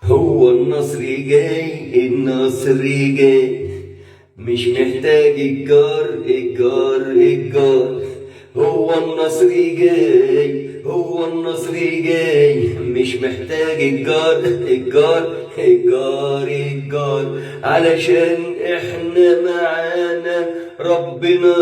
هو النصر جاي، النصر جاي، مش محتاج الجار. هو النصر جاي، هو النصر جاي، مش محتاج الجار. علشان احنا معانا ربنا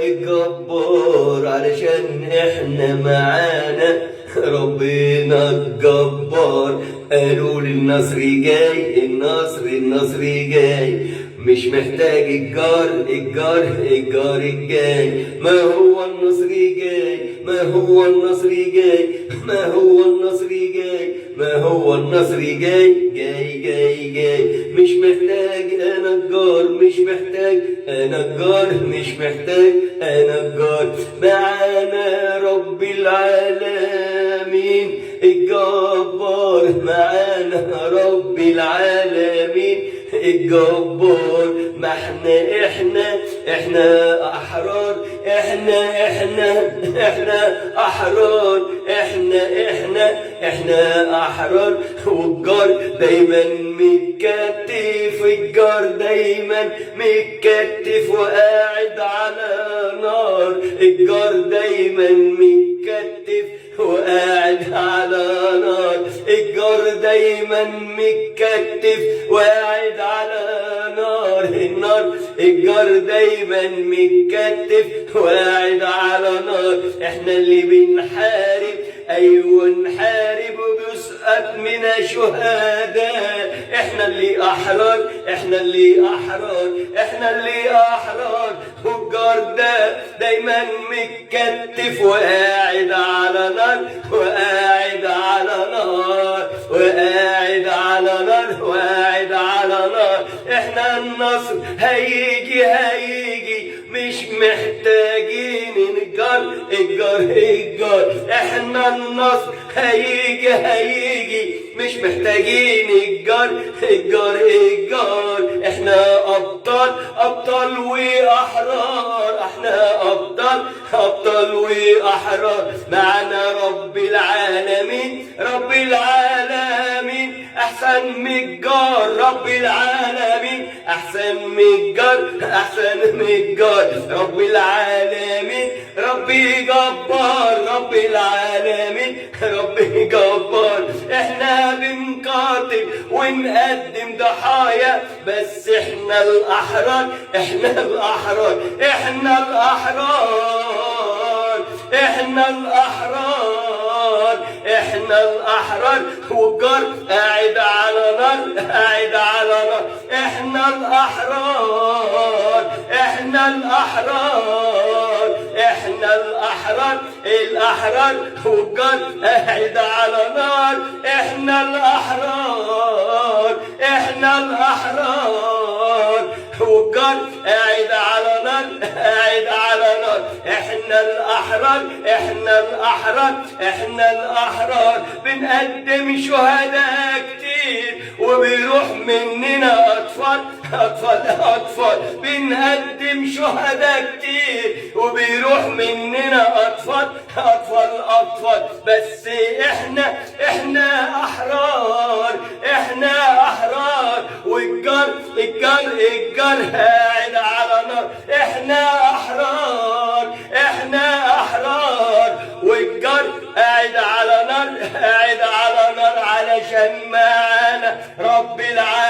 الجبار، علشان احنا معانا ربنا الجبار. قالوا لي النصر جاي، النصر جاي، مش محتاج الجار الجاي. ما هو النصر جاي، ما هو النصر جاي، ما هو النصر جاي، ما هو النصر جاي. مش محتاج انا الجار، مش محتاج انا الجار، مش محتاج انا الجار. معانا رب العالمين الجبار، معانا رب العالمين الجبار. ما احنا احرار، احنا احرار، احنا احرار. والجار دايما متكتف، الجار دايما متكتف وقاعد على نار، الجار دايما متكتف وقاعد على نار، الجار دايما متكتف وقاعد على نار، الجار دايما متكتف وقاعد على نار. احنا اللي بنحارب، ايوه نحارب وبيسقط منا شهداء. احنا اللي احرار، احنا اللي احرار. والجار ده دايما متكتف وقاعد على نار، وقاعد على نار. احنا النصر هيجي، مش محتاجين الجار. احنا النصر هيجي، مش محتاجين الجار. احنا ابطال واحرار، احنا ابطال واحرار. معنا رب العالمين احسن من الجار، رب العالمين احسن من الجار. رب العالمين ربي جبار، رب العالمين ربي جبار. احنا بنقاتل ونقدم ضحايا، بس احنا الاحرار، احنا الاحرار. والجار قاعد على نار، احنا الاحرار، الاحرار. والجار قاعد على نار، احنا الاحرار، والجار قاعد على نار، احنا الاحرار. بنقدم شهداء كتير وبيروح مننا اطفال. بنقدم شهداء كتير وبيروح مننا اطفال. بس احنا احرار، والجار قاعد على نار. احنا احرار، والجار قاعد على نار، علشان معانا رب العالمين.